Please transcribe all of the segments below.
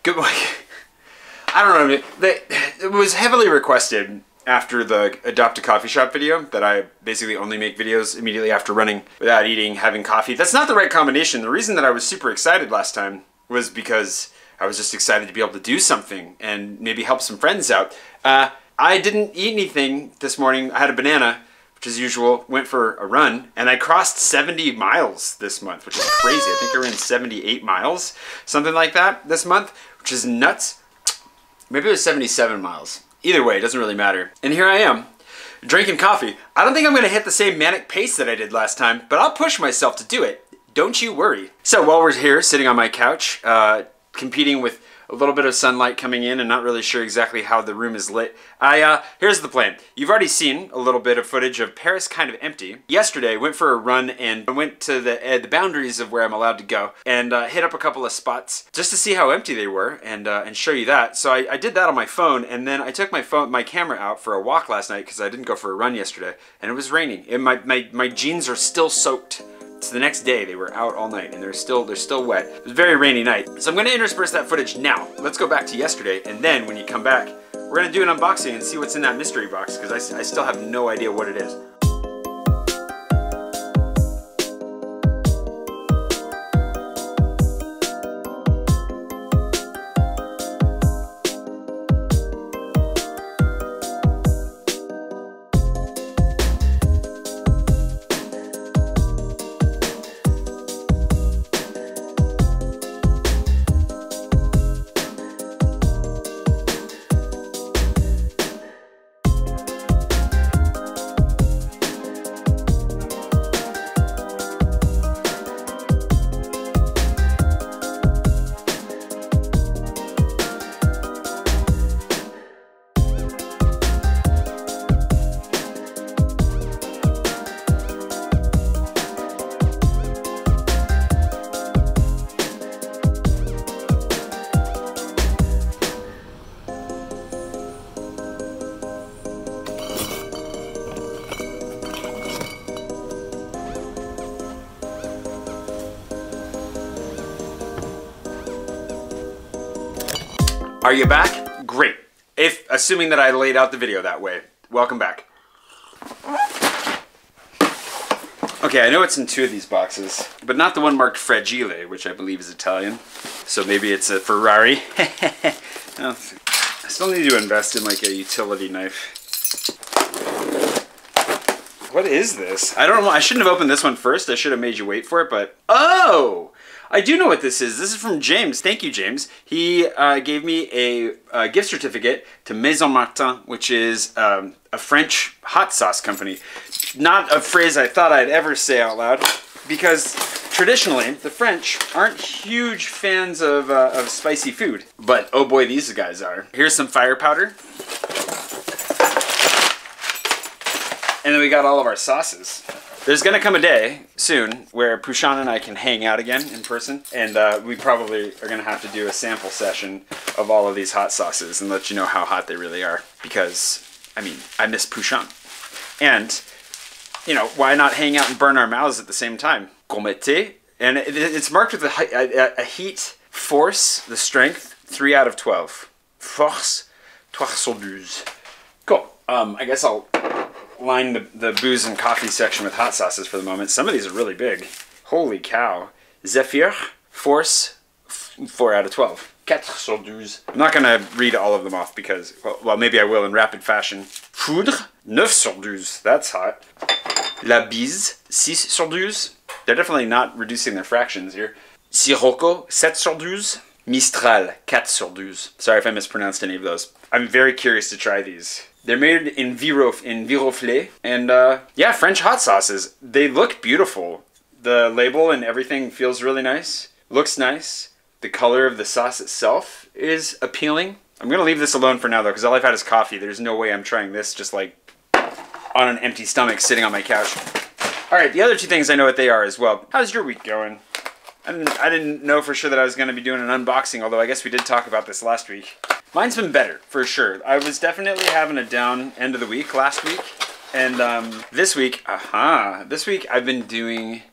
Good boy. I don't know. It was heavily requested after the Adopt a Coffee Shop video that I basically only make videos immediately after running without eating, having coffee. That's not the right combination. The reason that I was super excited last time was because I was just excited to be able to do something and maybe help some friends out. I didn't eat anything this morning. I had a banana, which as usual, went for a run, and I crossed 70 miles this month, which is crazy. I think I ran 78 miles, something like that this month, which is nuts. Maybe it was 77 miles. Either way, it doesn't really matter. And here I am, drinking coffee. I don't think I'm gonna hit the same manic pace that I did last time, but I'll push myself to do it. Don't you worry. So while we're here, sitting on my couch, competing with a little bit of sunlight coming in and not really sure exactly how the room is lit, here's the plan. You've already seen a little bit of footage of Paris kind of empty. Yesterday, went for a run and went to the boundaries of where I'm allowed to go and hit up a couple of spots just to see how empty they were and show you that. So I did that on my phone, and then I took my camera out for a walk last night because I didn't go for a run yesterday, and it was raining. And my jeans are still soaked. So the next day they were out all night and they're still wet. It was a very rainy night. So I'm gonna intersperse that footage now. Let's go back to yesterday, and then when you come back, we're gonna do an unboxing and see what's in that mystery box, because I still have no idea what it is. Are you back? Great. Assuming that I laid out the video that way. Welcome back. Okay, I know it's in two of these boxes, but not the one marked Fragile, which I believe is Italian. So maybe it's a Ferrari. I still need to invest in like a utility knife. What is this? I don't know. I shouldn't have opened this one first. I should have made you wait for it, but... Oh! I do know what this is. This is from James. Thank you, James. He gave me a gift certificate to Maison Martin, which is a French hot sauce company. Not a phrase I thought I'd ever say out loud, because traditionally, the French aren't huge fans of spicy food. But oh boy, these guys are. Here's some fire powder. And then we got all of our sauces. There's gonna come a day soon where Pushan and I can hang out again in person, and we probably are gonna have to do a sample session of all of these hot sauces and let you know how hot they really are, because, I mean, I miss Pushan. And, you know, why not hang out and burn our mouths at the same time? Gourmeté, and it's marked with a heat, force, the strength, 3 out of 12. Force, 3 sur 12. Cool, I guess I'll line the booze and coffee section with hot sauces for the moment. Some of these are really big. Holy cow. Zephyr, Force, 4 out of 12. 4 sur 12. I'm not going to read all of them off because, well, maybe I will in rapid fashion. Foudre, 9 sur 12. That's hot. La Bise, 6 sur 12. They're definitely not reducing their fractions here. Sirocco, 7 sur 12. Mistral, 4 sur 12. Sorry if I mispronounced any of those. I'm very curious to try these. They're made in Viroflay, and yeah, French hot sauces. They look beautiful. The label and everything feels really nice. Looks nice. The color of the sauce itself is appealing. I'm gonna leave this alone for now though, because all I've had is coffee. There's no way I'm trying this just like on an empty stomach sitting on my couch. All right, the other two things I know what they are as well. How's your week going? I didn't know for sure that I was going to be doing an unboxing, although I guess we did talk about this last week. Mine's been better, for sure. I was definitely having a down end of the week last week. And this week, this week I've been doing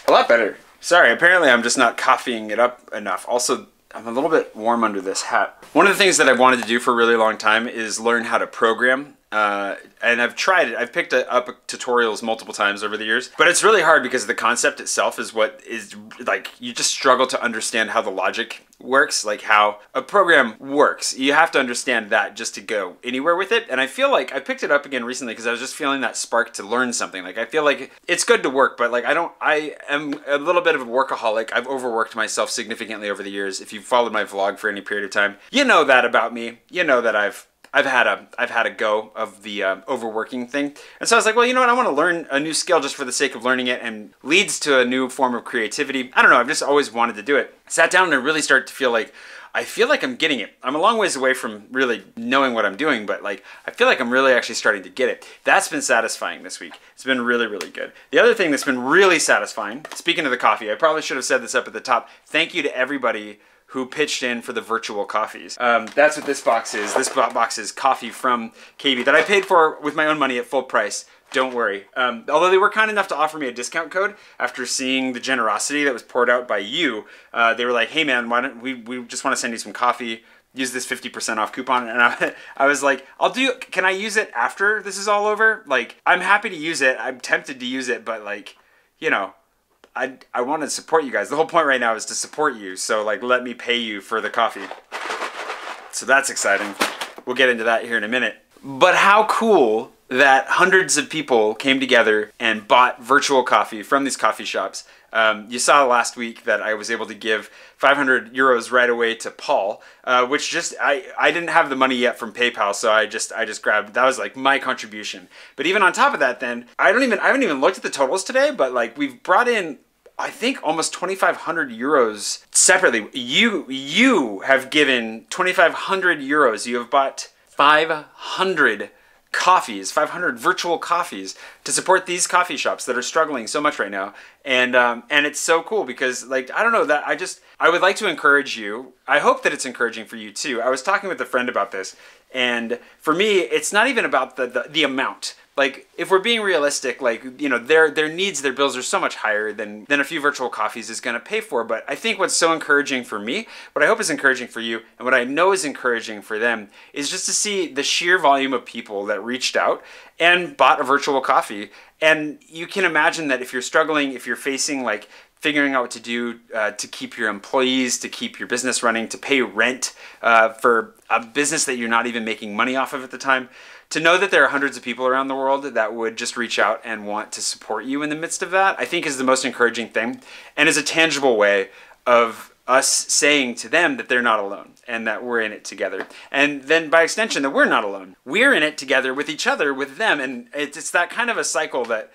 a lot better. Sorry, apparently I'm just not coffeeing it up enough. Also, I'm a little bit warm under this hat. One of the things that I've wanted to do for a really long time is learn how to program. And I've tried it. I've picked up tutorials multiple times over the years, but it's really hard because the concept itself is what is like, you just struggle to understand how the logic works, like how a program works. You have to understand that just to go anywhere with it. And I feel like I picked it up again recently because I was just feeling that spark to learn something. Like I feel like it's good to work, but like I am a little bit of a workaholic. I've overworked myself significantly over the years. If you've followed my vlog for any period of time, you know that about me. You know that I've had a go of the overworking thing. And so I was like, well, you know what? I want to learn a new skill just for the sake of learning it, and leads to a new form of creativity. I don't know. I've just always wanted to do it. Sat down and I really started to feel like I'm getting it. I'm a long ways away from really knowing what I'm doing, but like I feel like I'm really actually starting to get it. That's been satisfying this week. It's been really, really good. The other thing that's been really satisfying, speaking of the coffee, I probably should have said this up at the top. Thank you to everybody who pitched in for the virtual coffees. That's what this box is. This box is coffee from KB that I paid for with my own money at full price. Don't worry. Although they were kind enough to offer me a discount code after seeing the generosity that was poured out by you. They were like, hey man, why don't we just want to send you some coffee. Use this 50% off coupon. And I was like, can I use it after this is all over? Like, I'm happy to use it. I'm tempted to use it, but like, you know, I want to support you guys. The whole point right now is to support you. So like, let me pay you for the coffee. So that's exciting. We'll get into that here in a minute. But how cool that hundreds of people came together and bought virtual coffee from these coffee shops. You saw last week that I was able to give 500 euros right away to Paul, which just, I didn't have the money yet from PayPal, so I just grabbed, that was like my contribution. But even on top of that then, I haven't even looked at the totals today, but like we've brought in, I think, almost 2,500 euros separately. You have given 2,500 euros. You have bought 500 coffees, 500 virtual coffees to support these coffee shops that are struggling so much right now. And it's so cool because, like, I don't know, that I would like to encourage you. I hope that it's encouraging for you too. I was talking with a friend about this, and for me, it's not even about the amount. Like, if we're being realistic, like, you know, their needs, their bills are so much higher than a few virtual coffees is going to pay for. But I think what's so encouraging for me, what I hope is encouraging for you, and what I know is encouraging for them, is just to see the sheer volume of people that reached out and bought a virtual coffee. And you can imagine that if you're struggling, if you're facing, like, figuring out what to do to keep your employees, to keep your business running, to pay rent for a business that you're not even making money off of at the time, to know that there are hundreds of people around the world that would just reach out and want to support you in the midst of that, I think is the most encouraging thing, and is a tangible way of us saying to them that they're not alone and that we're in it together. And then by extension, that we're not alone. We're in it together with each other, with them. And it's that kind of a cycle that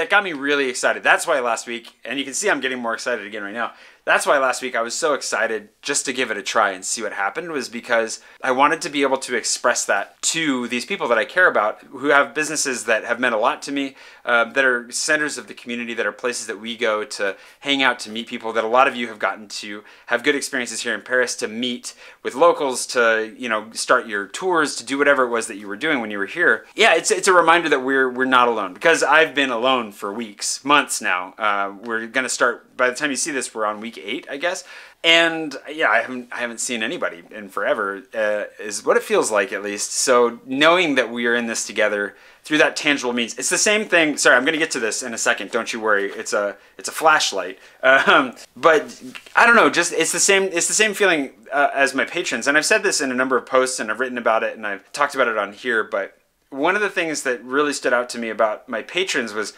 got me really excited. That's why last week, and you can see I'm getting more excited again right now. That's why last week I was so excited just to give it a try and see what happened, was because I wanted to be able to express that to these people that I care about, who have businesses that have meant a lot to me, that are centers of the community, that are places that we go to hang out, to meet people, that a lot of you have gotten to have good experiences here in Paris, to meet with locals, to, you know, start your tours, to do whatever it was that you were doing when you were here. Yeah, it's a reminder that we're not alone, because I've been alone for weeks, months now. We're gonna start, by the time you see this, we're on week 8, I guess. And yeah, I haven't seen anybody in forever, is what it feels like, at least. So knowing that we are in this together through that tangible means, it's the same thing. Sorry, I'm going to get to this in a second. Don't you worry. It's a flashlight. But I don't know. Just it's the same feeling as my patrons. And I've said this in a number of posts, and I've written about it, and I've talked about it on here. But one of the things that really stood out to me about my patrons was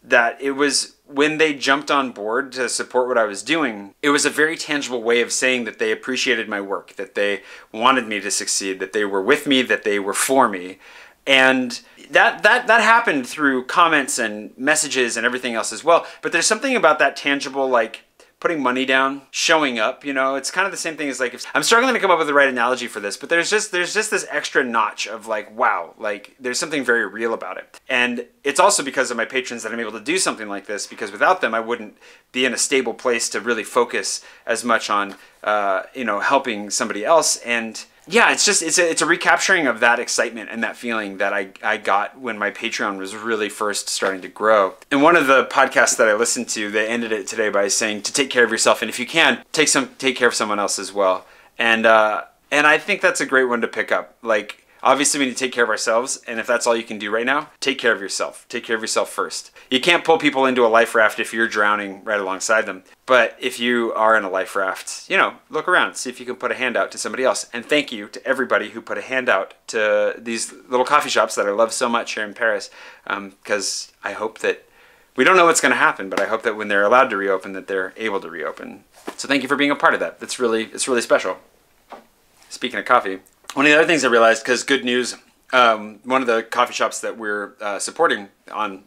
that it was when they jumped on board to support what I was doing, it was a very tangible way of saying that they appreciated my work, that they wanted me to succeed, that they were with me, that they were for me. And that happened through comments and messages and everything else as well. But there's something about that tangible, like putting money down, showing up, you know, it's kind of the same thing as, like, if I'm struggling to come up with the right analogy for this, but there's just this extra notch of, like, wow, like there's something very real about it. And it's also because of my patrons that I'm able to do something like this, because without them I wouldn't be in a stable place to really focus as much on you know, helping somebody else. And yeah, it's a recapturing of that excitement and that feeling that I got when my Patreon was really first starting to grow. And one of the podcasts that I listened to, they ended it today by saying to take care of yourself, and if you can, take care of someone else as well. And I think that's a great one to pick up. Like, obviously we need to take care of ourselves, and if that's all you can do right now, take care of yourself. Take care of yourself first. You can't pull people into a life raft if you're drowning right alongside them. But if you are in a life raft, you know, look around, see if you can put a hand out to somebody else. And thank you to everybody who put a hand out to these little coffee shops that I love so much here in Paris, because I hope that, we don't know what's going to happen, but I hope that when they're allowed to reopen, that they're able to reopen. So thank you for being a part of that. It's really special. Speaking of coffee, one of the other things I realized, because good news, one of the coffee shops that we're supporting on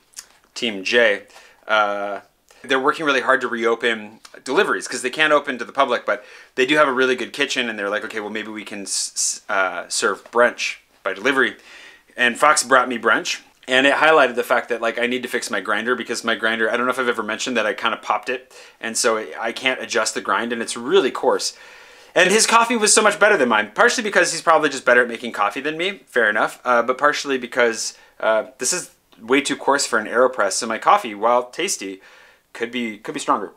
Team J, they're working really hard to reopen deliveries because they can't open to the public, but they do have a really good kitchen, and they're like, okay, well, maybe we can serve brunch by delivery. And Fox brought me brunch, and it highlighted the fact that, like, I need to fix my grinder, because my grinder, I don't know if I've ever mentioned that I kind of popped it, and so I can't adjust the grind, and it's really coarse. And his coffee was so much better than mine, partially because he's probably just better at making coffee than me, fair enough, but partially because this is way too coarse for an AeroPress, so my coffee, while tasty, could be stronger.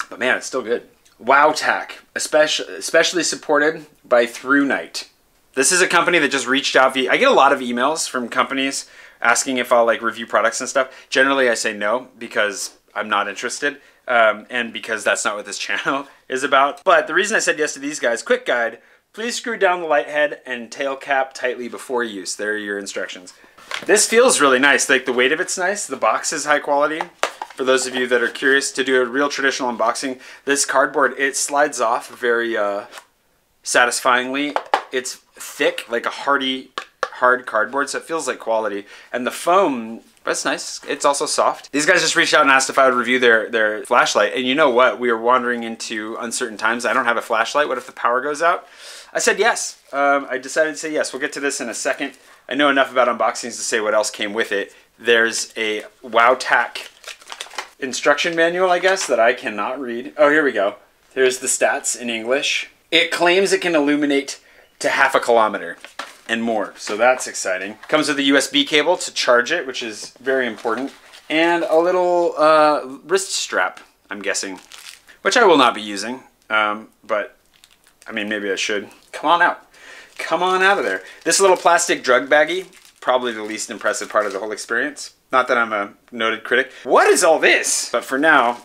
But man, it's still good. WowTac, especially supported by Through Night. This is a company that just reached out I get a lot of emails from companies asking if I'll like review products and stuff. Generally I say no, because I'm not interested. And because that's not what this channel is about. But the reason I said yes to these guys, quick guide, please screw down the light head and tail cap tightly before use. There are your instructions. This feels really nice. Like, the weight of it's nice. The box is high quality. For those of you that are curious to do a real traditional unboxing, this cardboard, it slides off very satisfyingly. It's thick, like a hard cardboard, so it feels like quality. And the foam, that's nice. It's also soft. These guys just reached out and asked if I would review their flashlight. And you know what? We are wandering into uncertain times. I don't have a flashlight. What if the power goes out? I said yes. I decided to say yes. We'll get to this in a second. I know enough about unboxings to say what else came with it. There's a WowTac instruction manual, I guess, that I cannot read. Oh, here we go. Here's the stats in English. It claims it can illuminate to 1/2 kilometer and more, so that's exciting. Comes with a USB cable to charge it, which is very important, and a little wrist strap, I'm guessing, which I will not be using, but I mean, maybe I should. Come on out. Come on out of there. This little plastic drug baggie, probably the least impressive part of the whole experience. Not that I'm a noted critic. What is all this? But for now,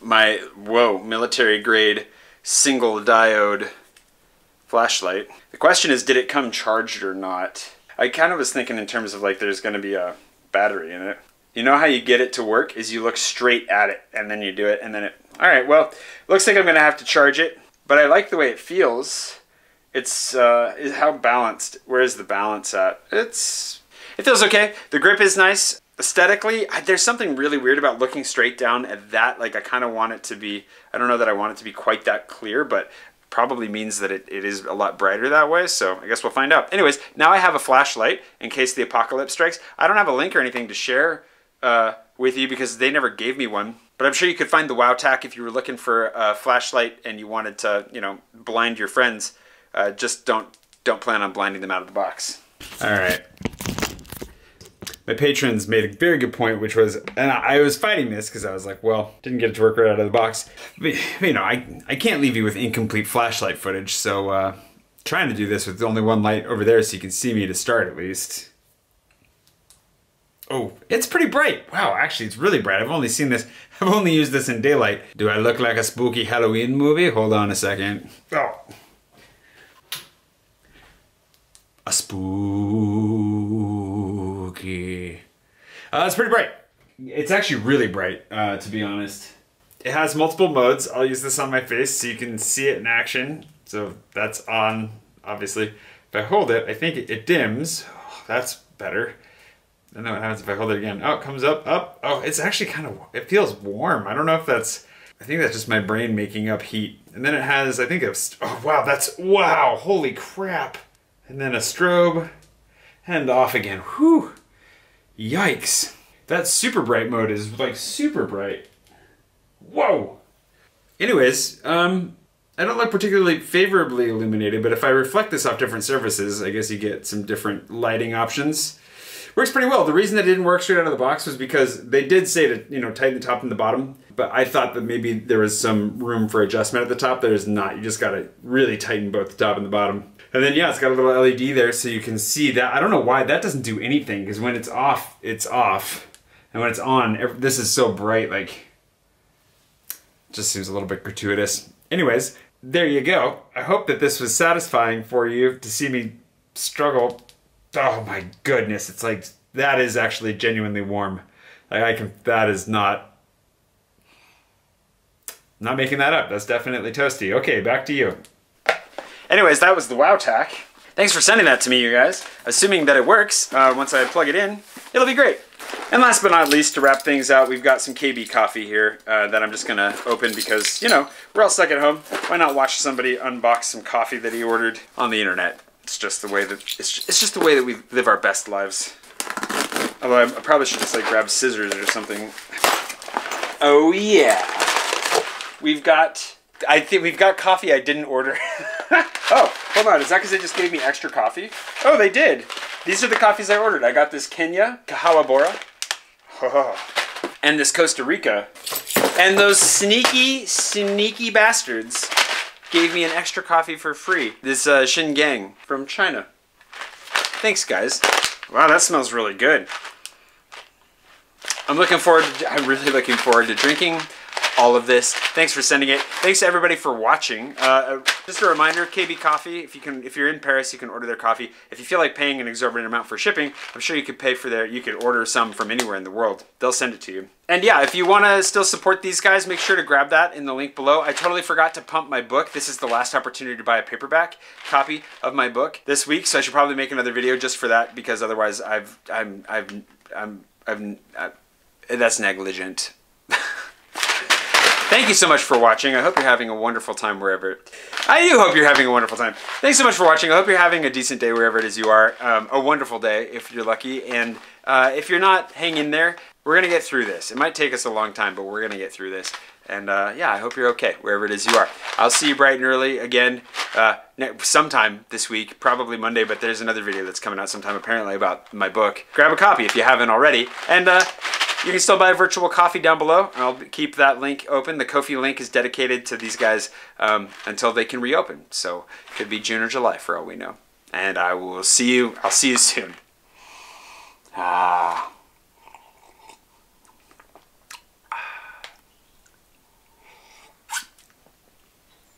my, military grade single diode flashlight. The question is, did it come charged or not? I kind of was thinking in terms of like there's going to be a battery in it. You know how you get it to work is you look straight at it and then you do it and then it... Alright, well, looks like I'm going to have to charge it, but I like the way it feels. It's, how balanced, where is the balance at? It feels okay. The grip is nice. Aesthetically, there's something really weird about looking straight down at that. Like, I kind of want it to be, I don't know that I want it to be quite that clear, but probably means that it is a lot brighter that way, so I guess we'll find out. Anyways, now I have a flashlight in case the apocalypse strikes. I don't have a link or anything to share with you because they never gave me one, but I'm sure you could find the WowTac if you were looking for a flashlight and you wanted to, you know, blind your friends. Just don't plan on blinding them out of the box. All right. My patrons made a very good point, which was, and I was fighting this because I was like, well, didn't get it to work right out of the box. But, you know, I can't leave you with incomplete flashlight footage, so trying to do this with only one light over there so you can see me to start at least. Oh, it's pretty bright. Wow, actually, it's really bright. I've only used this in daylight. Do I look like a spooky Halloween movie? Hold on a second. Oh. A spooky. It's pretty bright. It's actually really bright, to be honest. It has multiple modes. I'll use this on my face so you can see it in action. So that's on, obviously. If I hold it, I think it dims. Oh, that's better. I don't know what happens if I hold it again. Oh, it comes up, up. Oh, it's actually kind of, it feels warm. I don't know if that's, I think that's just my brain making up heat. And then it has, I think it's, oh wow, wow, holy crap. And then a strobe, and off again. Whew, yikes. That super bright mode is like super bright. Whoa. Anyways, I don't look particularly favorably illuminated, but if I reflect this off different surfaces, I guess you get some different lighting options. Works pretty well. The reason that didn't work straight out of the box was because they did say to, you know, tighten the top and the bottom, but I thought that maybe there was some room for adjustment at the top. There's not. You just gotta really tighten both the top and the bottom. And then yeah, it's got a little LED there so you can see that. I don't know why that doesn't do anything, because when it's off, it's off. And when it's on, this is so bright, like, it just seems a little bit gratuitous. Anyways, there you go. I hope that this was satisfying for you to see me struggle. Oh my goodness, it's like, that is actually genuinely warm. Like that is not making that up. That's definitely toasty. Okay, back to you. Anyways, that was the Wow Tack. Thanks for sending that to me, you guys. Assuming that it works, once I plug it in, it'll be great. And last but not least, to wrap things out, we've got some KB coffee here that I'm just gonna open because, you know, we're all stuck at home. Why not watch somebody unbox some coffee that he ordered on the internet? It's just the way that it's just the way that we live our best lives. Although I probably should just like grab scissors or something. Oh yeah, I think we've got coffee I didn't order. Oh, hold on, is that because they just gave me extra coffee? Oh, they did. These are the coffees I ordered. I got this Kenya Kahawa Bora, and this Costa Rica, and those sneaky bastards gave me an extra coffee for free. This Xinjiang from China. Thanks, guys. Wow, that smells really good. I'm really looking forward to drinking all of this. Thanks for sending it. Thanks to everybody for watching. Just a reminder, KB Coffee, if you're in Paris, you can order their coffee. If you feel like paying an exorbitant amount for shipping, I'm sure you could order some from anywhere in the world. They'll send it to you. And yeah, if you want to still support these guys, make sure to grab that in the link below. I totally forgot to pump my book. This is the last opportunity to buy a paperback copy of my book this week, so I should probably make another video just for that, because otherwise that's negligent. Thank you so much for watching. I hope you're having a wonderful time wherever. I do hope you're having a wonderful time. Thanks so much for watching. I hope you're having a decent day wherever it is you are. A wonderful day if you're lucky. And if you're not, hang in there. We're going to get through this. It might take us a long time, but we're going to get through this. And yeah, I hope you're okay wherever it is you are. I'll see you bright and early again sometime this week, probably Monday, but there's another video that's coming out sometime apparently about my book. Grab a copy if you haven't already. And you can still buy a virtual coffee down below. I'll keep that link open. The Ko-fi link is dedicated to these guys until they can reopen. So it could be June or July for all we know. And I'll see you soon.